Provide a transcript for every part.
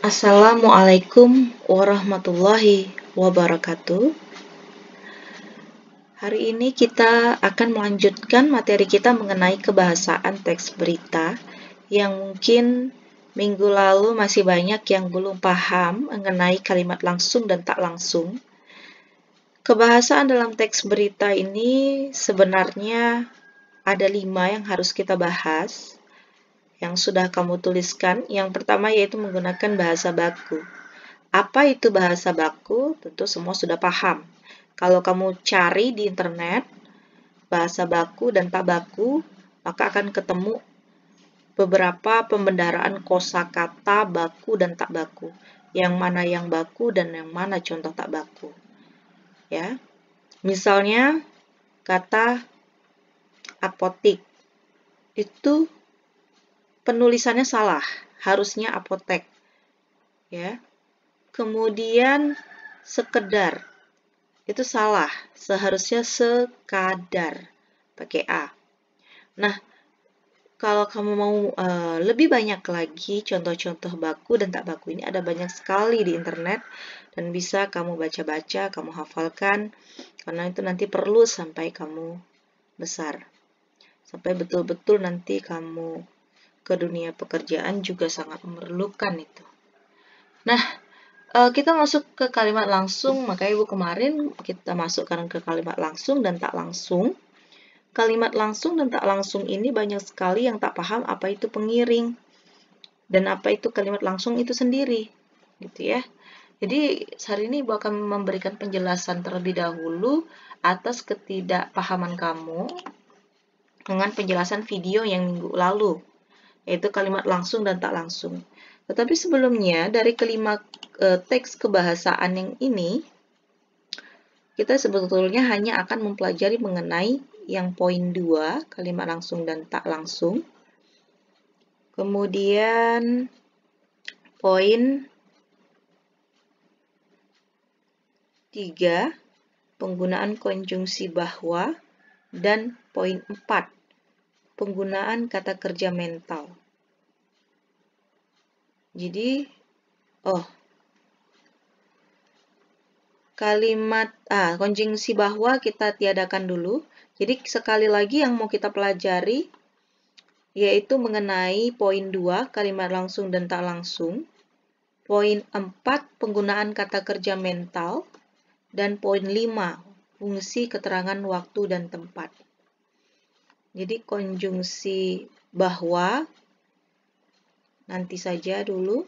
Assalamualaikum warahmatullahi wabarakatuh. Hari ini kita akan melanjutkan materi kita mengenai kebahasaan teks berita yang mungkin minggu lalu masih banyak yang belum paham mengenai kalimat langsung dan tak langsung. Kebahasaan dalam teks berita ini sebenarnya ada 5 yang harus kita bahas, yang sudah kamu tuliskan. Yang pertama yaitu menggunakan bahasa baku. Apa itu bahasa baku? Tentu semua sudah paham. Kalau kamu cari di internet bahasa baku dan tak baku, maka akan ketemu beberapa pembendaraan kosakata baku dan tak baku. Yang mana yang baku dan yang mana contoh tak baku. Ya. Misalnya kata apotik. Itu penulisannya salah, harusnya apotek. Ya. Kemudian sekedar. Itu salah, seharusnya sekadar, pakai A. Nah, kalau kamu mau lebih banyak lagi contoh-contoh baku dan tak baku ini ada banyak sekali di internet dan bisa kamu baca-baca, kamu hafalkan, karena itu nanti perlu sampai kamu besar. Sampai betul-betul nanti kamu ke dunia pekerjaan juga sangat memerlukan itu. Nah, kita masuk ke kalimat langsung, maka Ibu kemarin kita masukkan ke kalimat langsung dan tak langsung. Kalimat langsung dan tak langsung ini banyak sekali yang tak paham apa itu pengiring dan apa itu kalimat langsung itu sendiri, gitu ya. Jadi hari ini Ibu akan memberikan penjelasan terlebih dahulu atas ketidakpahaman kamu dengan penjelasan video yang minggu lalu, yaitu kalimat langsung dan tak langsung. Tetapi sebelumnya, dari kelima teks kebahasaan yang ini, kita sebetulnya hanya akan mempelajari mengenai yang poin 2, kalimat langsung dan tak langsung. Kemudian, poin 3, penggunaan konjungsi bahwa. Dan poin 4, penggunaan kata kerja mental. Jadi, kalimat konjungsi bahwa kita tiadakan dulu. Jadi sekali lagi yang mau kita pelajari yaitu mengenai poin 2, kalimat langsung dan tak langsung. Poin 4, penggunaan kata kerja mental. Dan poin 5, fungsi keterangan waktu dan tempat. Jadi konjungsi bahwa nanti saja dulu.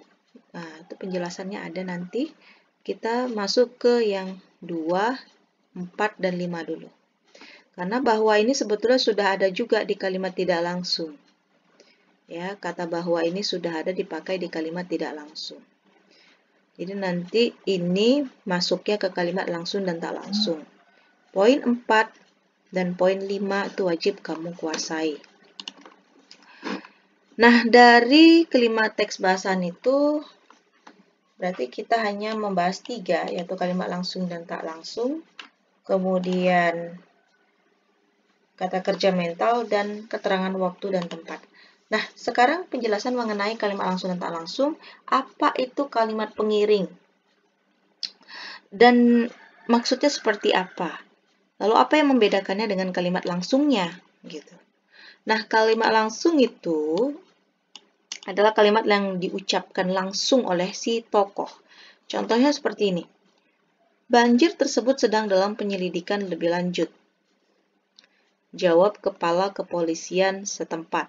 Nah, itu penjelasannya ada nanti. Kita masuk ke yang 2, 4, dan 5 dulu. Karena bahwa ini sebetulnya sudah ada juga di kalimat tidak langsung. Ya, kata bahwa ini sudah ada dipakai di kalimat tidak langsung. Jadi nanti ini masuknya ke kalimat langsung dan tak langsung. Poin 4 dan poin 5 itu wajib kamu kuasai. Nah, dari kelima teks bahasan itu, berarti kita hanya membahas 3, yaitu kalimat langsung dan tak langsung, kemudian kata kerja mental, dan keterangan waktu dan tempat. Nah, sekarang penjelasan mengenai kalimat langsung dan tak langsung. Apa itu kalimat pengiring? Dan maksudnya seperti apa? Lalu apa yang membedakannya dengan kalimat langsungnya? Gitu. Nah, kalimat langsung itu adalah kalimat yang diucapkan langsung oleh si tokoh. Contohnya seperti ini. Banjir tersebut sedang dalam penyelidikan lebih lanjut. Jawab kepala kepolisian setempat.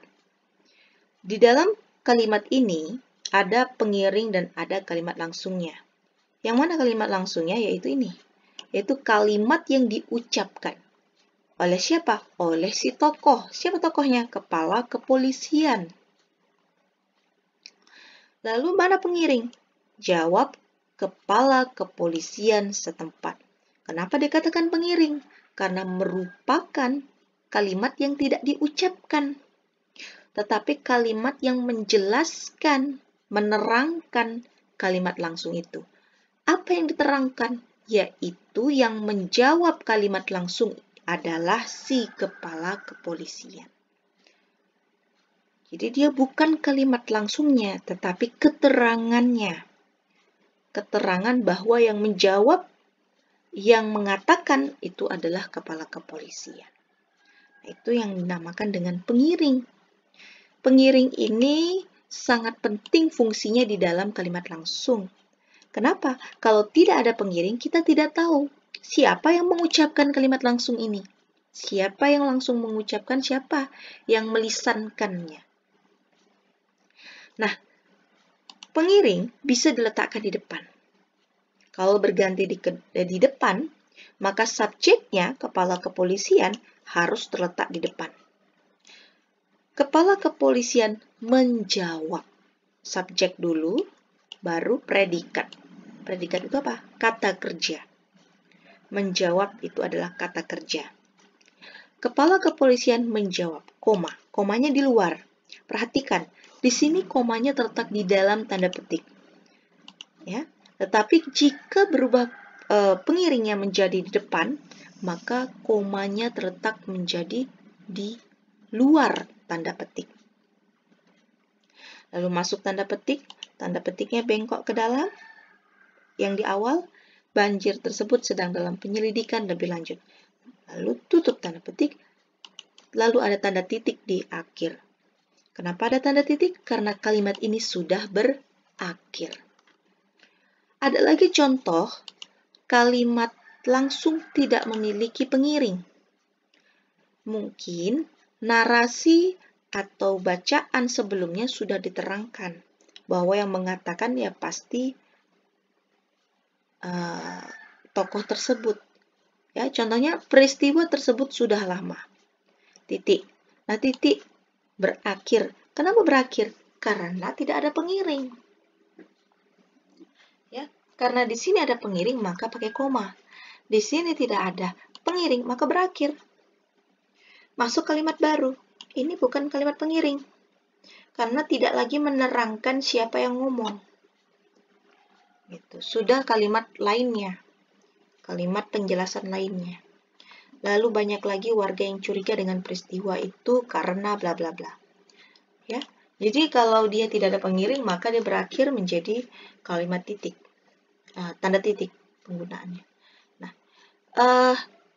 Di dalam kalimat ini ada pengiring dan ada kalimat langsungnya. Yang mana kalimat langsungnya? Yaitu ini. Yaitu kalimat yang diucapkan. Oleh siapa? Oleh si tokoh. Siapa tokohnya? Kepala kepolisian. Lalu mana pengiring? Jawab kepala kepolisian setempat. Kenapa dikatakan pengiring? Karena merupakan kalimat yang tidak diucapkan. Tetapi kalimat yang menjelaskan, menerangkan kalimat langsung itu. Apa yang diterangkan? Yaitu yang menjawab kalimat langsung adalah si kepala kepolisian. Jadi dia bukan kalimat langsungnya, tetapi keterangannya. keterangan bahwa yang menjawab, yang mengatakan itu adalah kepala kepolisian. Itu yang dinamakan dengan pengiring. Pengiring ini sangat penting fungsinya di dalam kalimat langsung. Kenapa? Kalau tidak ada pengiring, kita tidak tahu siapa yang mengucapkan kalimat langsung ini. Siapa yang langsung mengucapkan, siapa yang melisankannya. Nah, pengiring bisa diletakkan di depan. Kalau berganti di depan, maka subjeknya, kepala kepolisian, harus terletak di depan. Kepala kepolisian menjawab. Subjek dulu, baru predikat. Predikat itu apa? Kata kerja. Menjawab itu adalah kata kerja. Kepala kepolisian menjawab, koma. Komanya di luar. Perhatikan, di sini komanya terletak di dalam tanda petik. Ya, tetapi jika berubah pengiringnya menjadi di depan, maka komanya terletak menjadi di luar tanda petik. Lalu masuk tanda petiknya bengkok ke dalam. Yang di awal, banjir tersebut sedang dalam penyelidikan lebih lanjut. Lalu tutup tanda petik, lalu ada tanda titik di akhir. Kenapa ada tanda titik? Karena kalimat ini sudah berakhir. Ada lagi contoh, kalimat langsung tidak memiliki pengiring. Mungkin narasi atau bacaan sebelumnya sudah diterangkan bahwa yang mengatakan ya pasti tokoh tersebut. Ya, contohnya peristiwa tersebut sudah lama. Titik. Nah, titik berakhir. Kenapa berakhir? Karena tidak ada pengiring. Ya, karena di sini ada pengiring maka pakai koma. Di sini tidak ada pengiring maka berakhir. Masuk kalimat baru. Ini bukan kalimat pengiring. Karena tidak lagi menerangkan siapa yang ngomong. Gitu. Sudah kalimat lainnya. Kalimat penjelasan lainnya. Lalu banyak lagi warga yang curiga dengan peristiwa itu karena bla bla bla. Ya. Jadi kalau dia tidak ada pengiring maka dia berakhir menjadi kalimat titik. Tanda titik penggunaannya. Nah,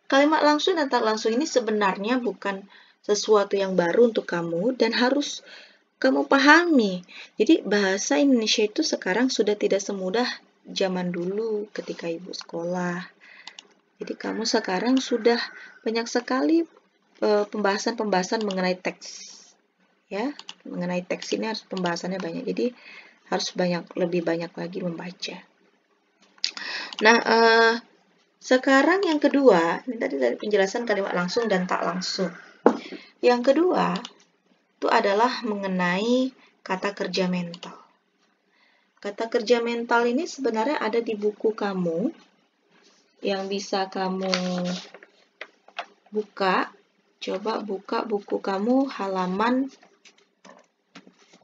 kalimat langsung dan tak langsung ini sebenarnya bukan sesuatu yang baru untuk kamu dan harus kamu pahami. Jadi bahasa Indonesia itu sekarang sudah tidak semudah zaman dulu ketika ibu sekolah. Jadi kamu sekarang sudah banyak sekali pembahasan-pembahasan mengenai teks. Ya, mengenai teks ini harus pembahasannya banyak. Jadi harus lebih banyak lagi membaca. Nah, sekarang yang kedua, ini tadi dari penjelasan kalimat langsung dan tak langsung. Yang kedua itu adalah mengenai kata kerja mental. Kata kerja mental ini sebenarnya ada di buku kamu yang bisa kamu buka. Coba buka buku kamu halaman 16.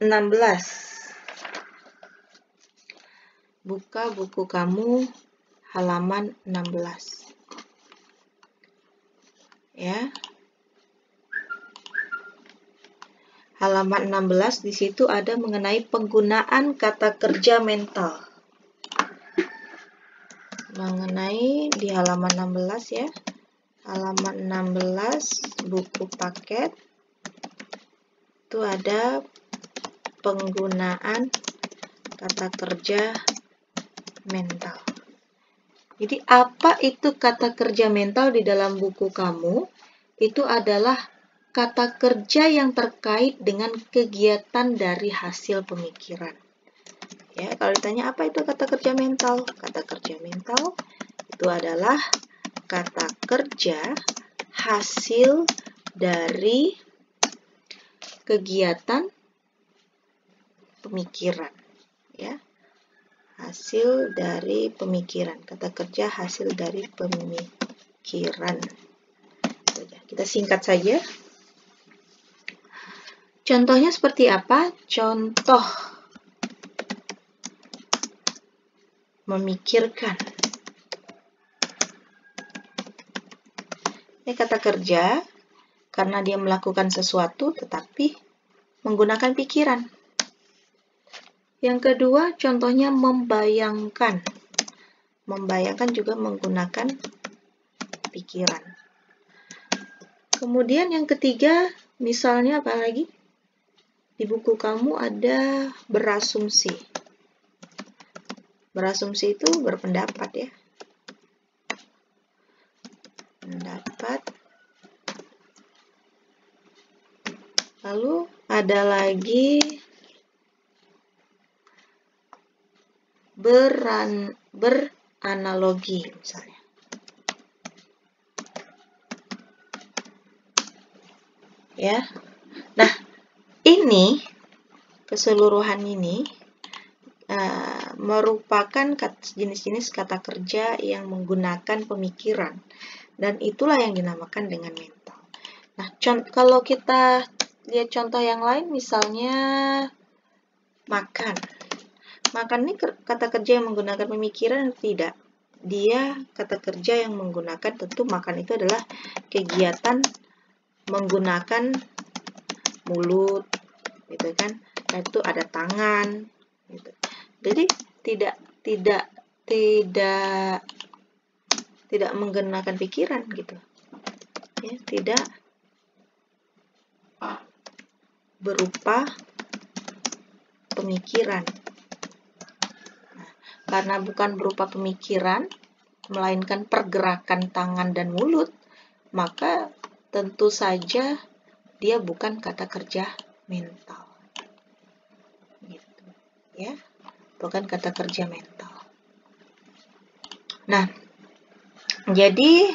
Buka buku kamu halaman 16. Ya. Halaman 16 di situ ada mengenai penggunaan kata kerja mental. Mengenai di halaman 16 ya. Halaman 16 buku paket itu ada penggunaan kata kerja mental. Jadi apa itu kata kerja mental di dalam buku kamu? Itu adalah kata kerja yang terkait dengan kegiatan dari hasil pemikiran. Ya, kalau ditanya apa itu kata kerja mental? Kata kerja mental itu adalah kata kerja hasil dari kegiatan pemikiran. Ya, hasil dari pemikiran. Kata kerja hasil dari pemikiran. Kita singkat saja. Contohnya seperti apa? Contoh memikirkan. Ini kata kerja karena dia melakukan sesuatu tetapi menggunakan pikiran. Yang kedua, contohnya membayangkan. Membayangkan juga menggunakan pikiran. Kemudian yang ketiga, misalnya apa lagi? Di buku kamu ada berasumsi. Berasumsi itu berpendapat ya. Pendapat. Lalu ada lagi beranalogi misalnya. Ya. Nah, ini keseluruhan ini merupakan jenis-jenis kata kerja yang menggunakan pemikiran, dan itulah yang dinamakan dengan mental. Nah, kalau kita lihat contoh yang lain, misalnya makan. Makan ini kata kerja yang menggunakan pemikiran atau tidak? Dia kata kerja yang menggunakan, tentu makan itu adalah kegiatan menggunakan mulut, gitu kan? Nah, itu ada tangan, gitu. Jadi tidak menggunakan pikiran, gitu. Ya, tidak berupa pemikiran. Nah, karena bukan berupa pemikiran, melainkan pergerakan tangan dan mulut, maka tentu saja dia bukan kata kerja mental. Gitu, ya. Bukan kata kerja mental. Nah, jadi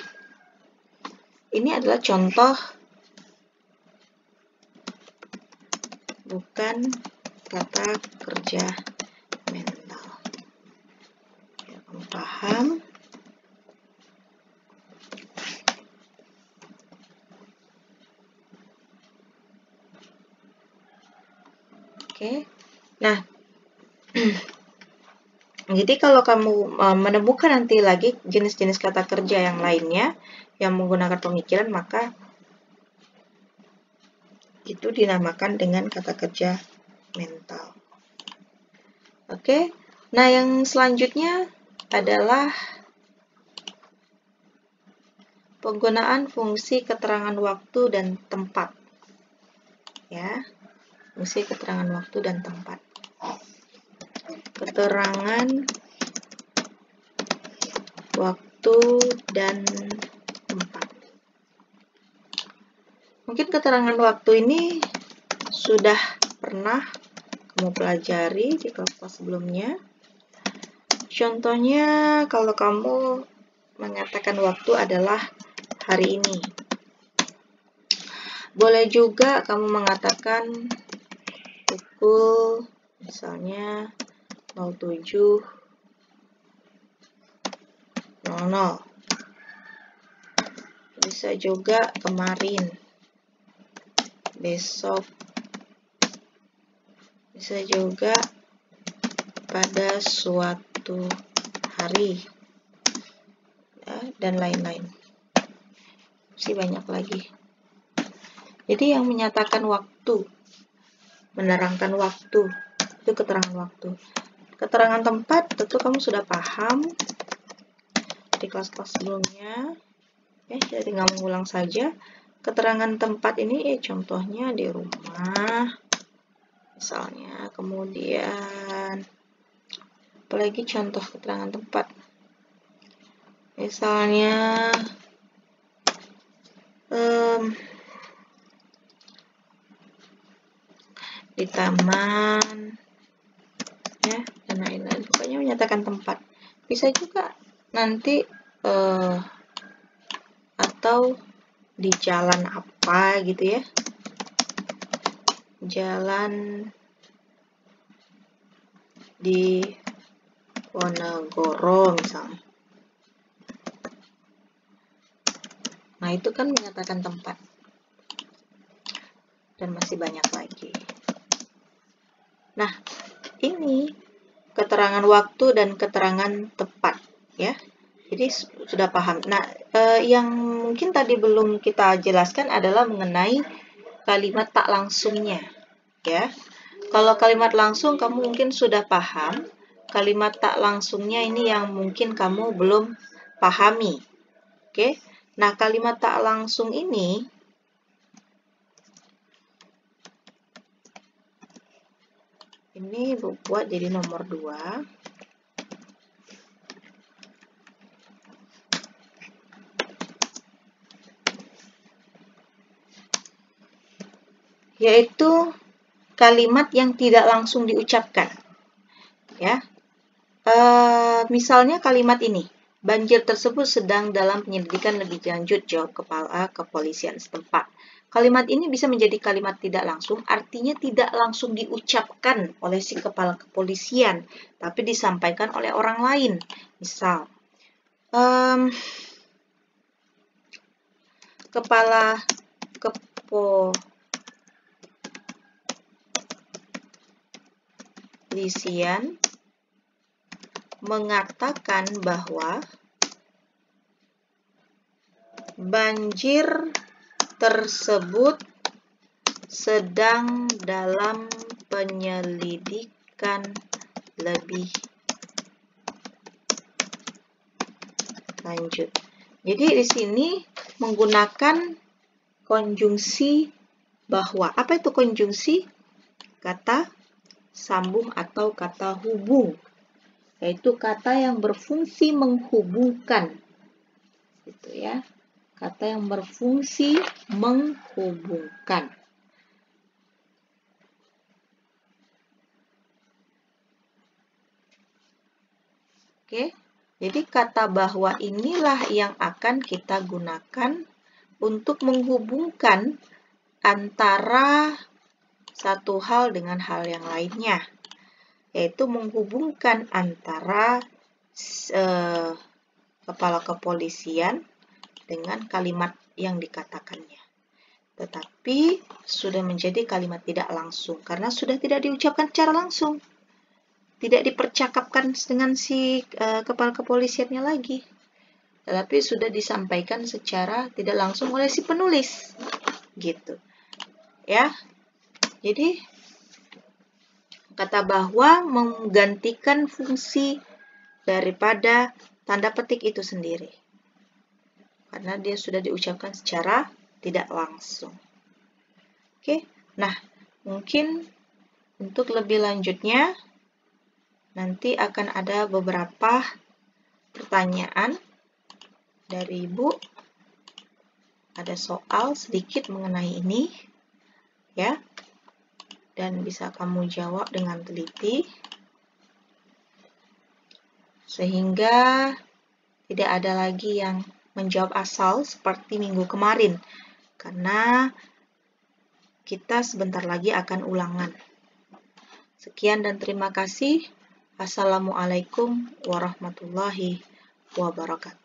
ini adalah contoh bukan kata kerja mental. Ya, kamu paham? Oke. Nah, jadi kalau kamu menemukan nanti lagi jenis-jenis kata kerja yang lainnya yang menggunakan pemikiran, maka itu dinamakan dengan kata kerja mental. Oke. Nah, yang selanjutnya adalah penggunaan fungsi keterangan waktu dan tempat. Ya. Fungsi keterangan waktu dan tempat. Keterangan waktu dan tempat. Mungkin keterangan waktu ini sudah pernah kamu pelajari di kelas sebelumnya. Contohnya, kalau kamu mengatakan waktu adalah hari ini. Boleh juga kamu mengatakan pukul, misalnya 07.00. Bisa juga kemarin, besok, bisa juga pada suatu hari, ya, dan lain-lain. Masih banyak lagi. Jadi yang menyatakan waktu, menerangkan waktu, itu keterangan waktu. Keterangan tempat, tentu kamu sudah paham di kelas-kelas sebelumnya. Ya, jadi tinggal mengulang saja. Keterangan tempat ini contohnya di rumah, misalnya. Kemudian, apalagi contoh keterangan tempat? Misalnya, di taman, ya, dan lain-lain. Pokoknya menyatakan tempat. Bisa juga nanti atau di jalan apa gitu ya, jalan di Wonogoro misalnya. Nah, itu kan menyatakan tempat, dan masih banyak lagi. Nah, ini keterangan waktu dan keterangan tempat, ya. Jadi sudah paham. Nah, yang mungkin tadi belum kita jelaskan adalah mengenai kalimat tak langsungnya, ya. Kalau kalimat langsung kamu mungkin sudah paham, kalimat tak langsungnya ini yang mungkin kamu belum pahami. Oke. Nah, kalimat tak langsung ini buat jadi nomor 2. Yaitu kalimat yang tidak langsung diucapkan. Ya. Misalnya kalimat ini, banjir tersebut sedang dalam penyelidikan lebih lanjut, jawab kepala kepolisian setempat. Kalimat ini bisa menjadi kalimat tidak langsung, artinya tidak langsung diucapkan oleh si kepala kepolisian, tapi disampaikan oleh orang lain. Misal, kepala kepolisian mengatakan bahwa banjir tersebut sedang dalam penyelidikan lebih lanjut. Jadi di sini menggunakan konjungsi bahwa. Apa itu konjungsi? Kata sambung atau kata hubung, yaitu kata yang berfungsi menghubungkan. Gitu ya. Kata yang berfungsi menghubungkan. Oke. Jadi kata bahwa inilah yang akan kita gunakan untuk menghubungkan antara satu hal dengan hal yang lainnya, yaitu menghubungkan antara kepala kepolisian dengan kalimat yang dikatakannya. Tetapi sudah menjadi kalimat tidak langsung karena sudah tidak diucapkan secara langsung. Tidak dipercakapkan dengan si kepala kepolisiannya lagi. Tetapi sudah disampaikan secara tidak langsung oleh si penulis. Gitu. Ya. Jadi kata bahwa menggantikan fungsi daripada tanda petik itu sendiri. Karena dia sudah diucapkan secara tidak langsung. Oke. Nah, mungkin untuk lebih lanjutnya nanti akan ada beberapa pertanyaan dari Ibu. Ada soal sedikit mengenai ini, ya. Dan bisa kamu jawab dengan teliti. Sehingga tidak ada lagi yang menjawab asal seperti minggu kemarin. Karena kita sebentar lagi akan ulangan. Sekian dan terima kasih. Assalamualaikum warahmatullahi wabarakatuh.